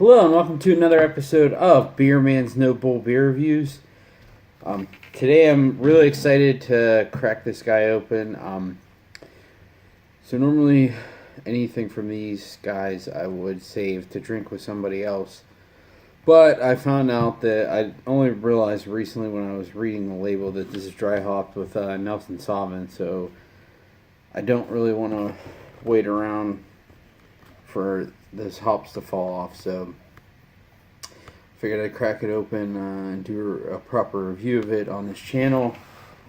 Hello and welcome to another episode of Beer Man's No Bull Beer Reviews. Today I'm really excited to crack this guy open. So normally anything from these guys I would save to drink with somebody else. But I found out that I only realized recently when I was reading the label that this is dry hopped with Nelson Sauvin. So I don't really want to wait around for this hops to fall off, so figured I'd crack it open and do a proper review of it on this channel.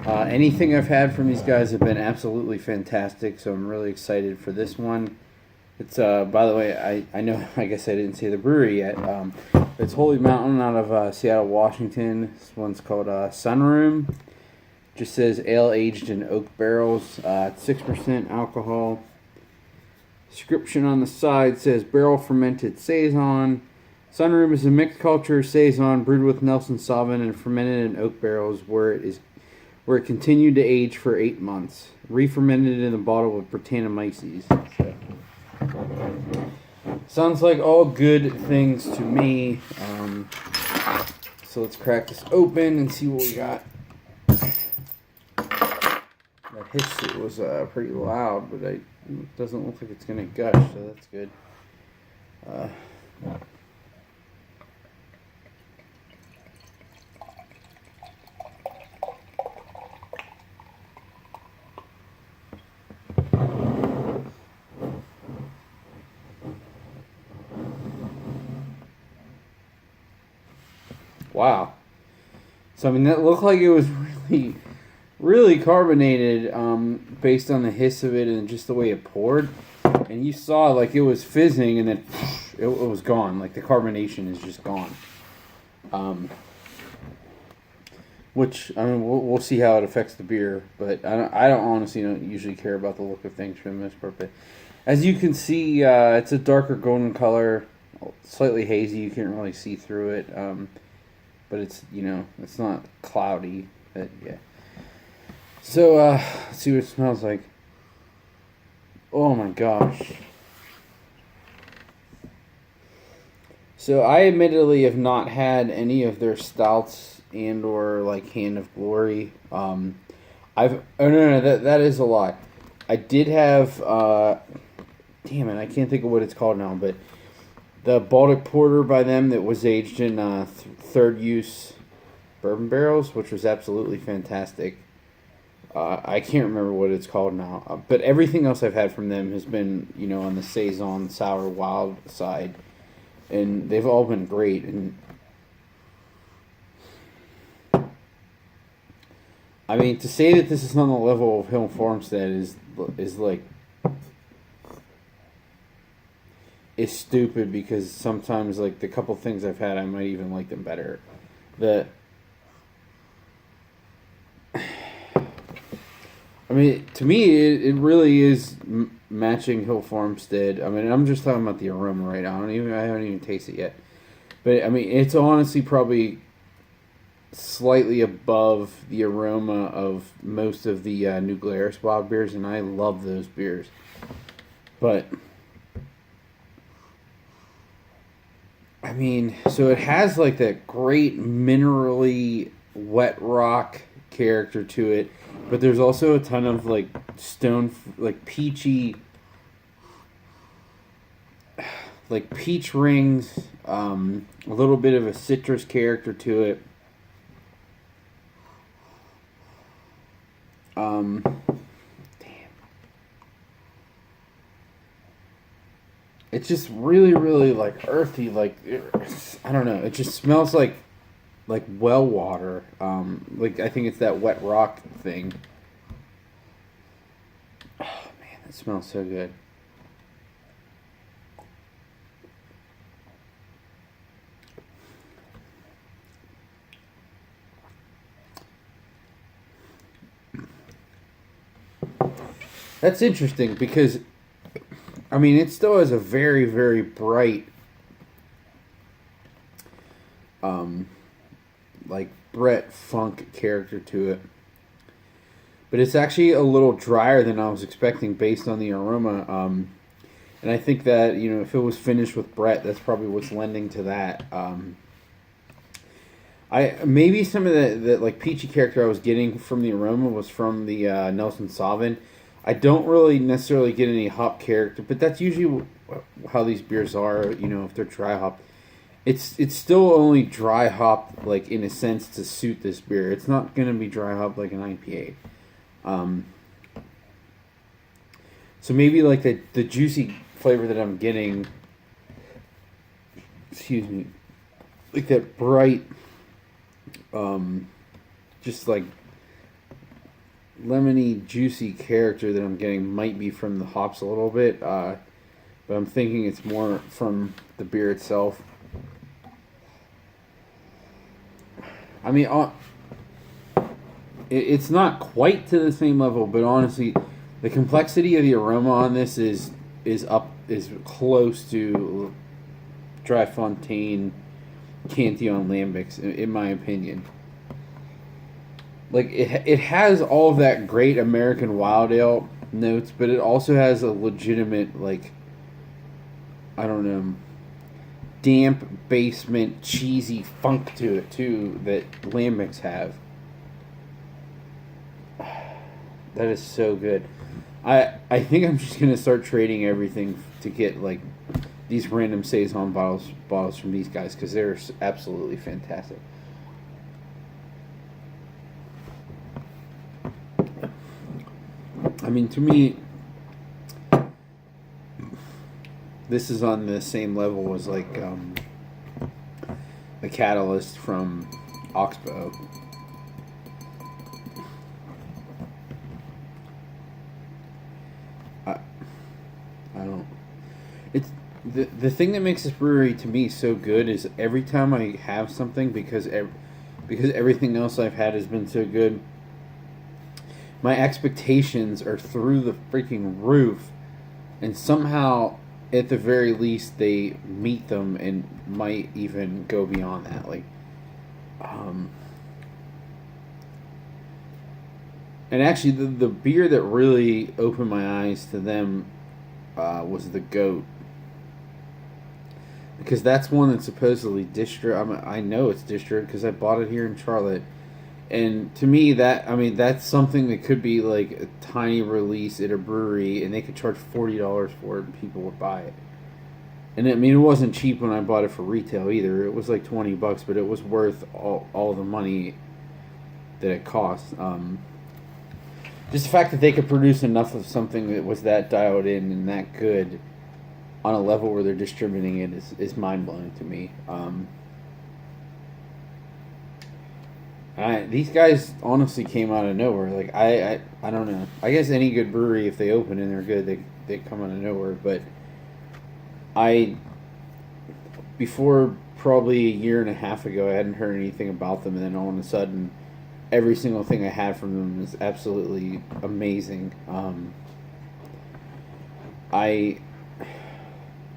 Anything I've had from these guys have been absolutely fantastic, so I'm really excited for this one. It's by the way, I know I guess I didn't say the brewery yet. It's Holy Mountain out of Seattle, Washington. This one's called Sunroom. Just says ale aged in oak barrels. 6% alcohol. Description on the side says barrel fermented Saison. Sunroom is a mixed culture Saison brewed with Nelson Sauvin and fermented in oak barrels where it continued to age for 8 months. Re-fermented in a bottle with Brettanomyces. Sounds like all good things to me. So let's crack this open and see what we got. That hiss was pretty loud, but it doesn't look like it's going to gush, so that's good. Wow. So, I mean, that looked like it was really carbonated based on the hiss of it and just the way it poured. And you saw, like, it was fizzing and then it was gone. Like, the carbonation is just gone. Which, I mean, we'll see how it affects the beer. But I don't honestly don't usually care about the look of things for the most part. But as you can see, it's a darker golden color, slightly hazy. You can't really see through it. But it's, it's not cloudy. But, yeah. So, let's see what it smells like. Oh my gosh. So, I admittedly have not had any of their stouts and or, like, Hand of Glory. No, that is a lie. I did have, damn it, I can't think of what it's called now, but the Baltic Porter by them that was aged in third use bourbon barrels, which was absolutely fantastic. I can't remember what it's called now. But everything else I've had from them has been, on the Saison Sour Wild side. And they've all been great. And I mean, to say that this is on the level of Hill Farmstead is like... is stupid because sometimes, like, the couple things I've had, I might even like them better. I mean, to me, it really is matching Hill Farmstead. I mean, I'm just talking about the aroma right now. I haven't even tasted it yet. But, I mean, it's honestly probably slightly above the aroma of most of the New Glarus wild beers, and I love those beers. But I mean, so it has like that great minerally wet rock character to it, but there's also a ton of like like peachy, like peach rings, a little bit of a citrus character to it. It's just really, really, like, earthy, like, I don't know, it just smells like well water, like, I think it's that wet rock thing. Oh, man, that smells so good. That's interesting, because I mean, it still has a very, very bright, like, Brett Funk character to it. But it's actually a little drier than I was expecting based on the aroma. And I think that, you know, if it was finished with Brett, that's probably what's lending to that. I maybe some of the like peachy character I was getting from the aroma was from the Nelson Sauvin. I don't really necessarily get any hop character, but that's usually how these beers are. You know, if they're dry hop, it's still only dry hop, like in a sense, to suit this beer. It's not gonna be dry hop like an IPA. So maybe like the juicy flavor that I'm getting, excuse me, like that bright, just like lemony, juicy character that I'm getting might be from the hops a little bit, but I'm thinking it's more from the beer itself. I mean, it's not quite to the same level, but honestly, the complexity of the aroma on this is close to Dry Fontaine Cantillon Lambics, in my opinion. Like it has all of that great American wild ale notes, but it also has a legitimate, like, I don't know, damp basement cheesy funk to it too that Lambics have. That is so good. I think I'm just gonna start trading everything to get like these random Saison bottles from these guys, because they're absolutely fantastic. I mean, to me, this is on the same level as like the Catalyst from Oxbow. I don't. It's the thing that makes this brewery to me so good is every time I have something, because everything else I've had has been so good, my expectations are through the freaking roof, and somehow, at the very least, they meet them and might even go beyond that. Like, and actually, the beer that really opened my eyes to them was the Goat, because that's one that's supposedly distro. I know it's distro because I bought it here in Charlotte. And to me, that's something that could be like a tiny release at a brewery, and they could charge $40 for it, and people would buy it. And I mean, it wasn't cheap when I bought it for retail either. It was like $20, but it was worth all the money that it cost. Just the fact that they could produce enough of something that was that dialed in and that good on a level where they're distributing it is mind blowing to me. These guys honestly came out of nowhere. Like I don't know. I guess any good brewery, if they open and they're good, they come out of nowhere. But before probably a year and a half ago, I hadn't heard anything about them, and then all of a sudden, every single thing I had from them is absolutely amazing.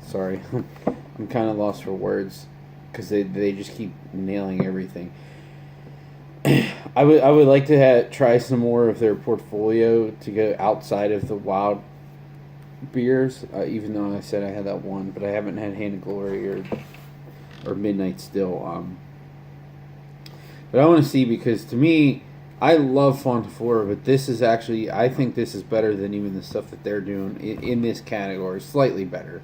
Sorry, I'm kind of lost for words because they just keep nailing everything. I would like to try some more of their portfolio to go outside of the wild beers. Even though I said I had that one, but I haven't had Hand of Glory or Midnight Still. But I want to see, because to me, I love Fontafora, but this is actually, I think this is better than even the stuff that they're doing in this category. Slightly better.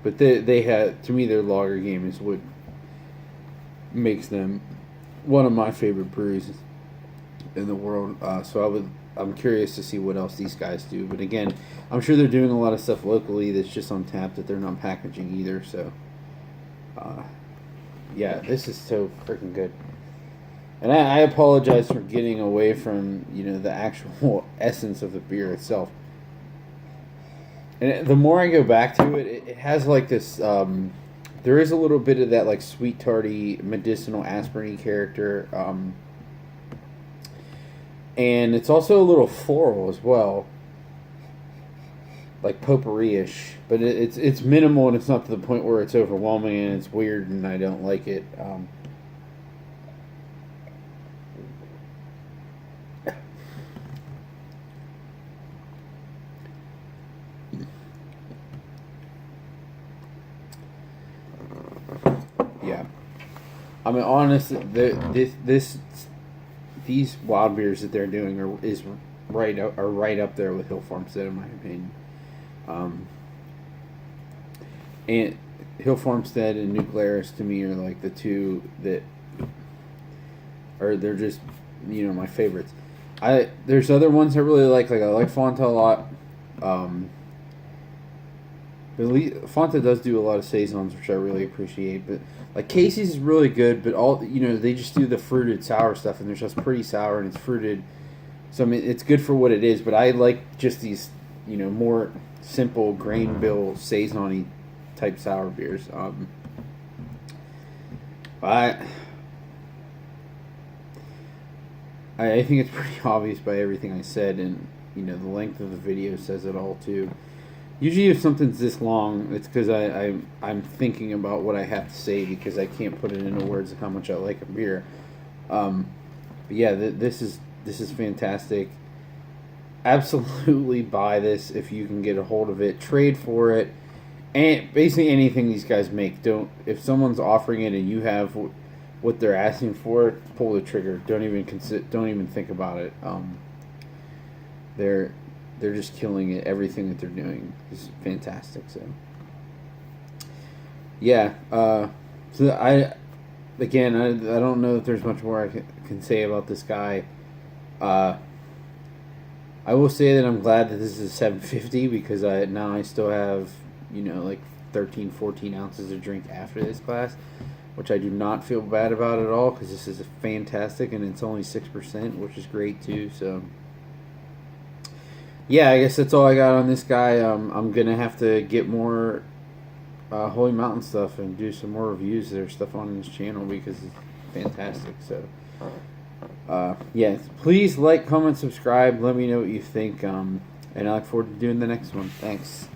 But they had, to me, their lager game is what makes them one of my favorite breweries in the world. So I'm curious to see what else these guys do. But again, I'm sure they're doing a lot of stuff locally that's just on tap that they're not packaging either. So, yeah, this is so freaking good. And I apologize for getting away from, the actual essence of the beer itself. And the more I go back to it, it has like this. There is a little bit of that like sweet, tarty, medicinal aspirin character, and it's also a little floral as well, like potpourri-ish. But it's minimal, and it's not to the point where it's overwhelming and it's weird and I don't like it. I mean, honestly, these wild beers that they're doing are right up there with Hill Farmstead in my opinion. Um, and Hill Farmstead and New Glarus to me are like the two that are they're just my favorites. There's other ones I really like I like Fanta a lot. Fanta does do a lot of saisons, which I really appreciate. But like Casey's is really good, but all they just do the fruited sour stuff, and they're just pretty sour and it's fruited. So I mean, it's good for what it is. But I like just these more simple grain bill saison-y type sour beers. I think it's pretty obvious by everything I said, and the length of the video says it all too. Usually, if something's this long, it's because I'm thinking about what I have to say because I can't put it into words of how much I like a beer. But yeah, this is fantastic. Absolutely buy this if you can get a hold of it. Trade for it, and basically anything these guys make. If someone's offering it and you have what they're asking for, pull the trigger. Don't even think about it. They're just killing it. Everything that they're doing is fantastic. So, yeah. So I don't know if there's much more I can say about this guy. I will say that I'm glad that this is a 750 because I still have like 13, 14 ounces of drink after this class, which I do not feel bad about at all because this is fantastic and it's only 6%, which is great too. So. Yeah, I guess that's all I got on this guy. I'm gonna have to get more Holy Mountain stuff and do some more reviews. There's stuff on his channel because it's fantastic. So, yeah, please like, comment, subscribe. Let me know what you think. And I look forward to doing the next one. Thanks.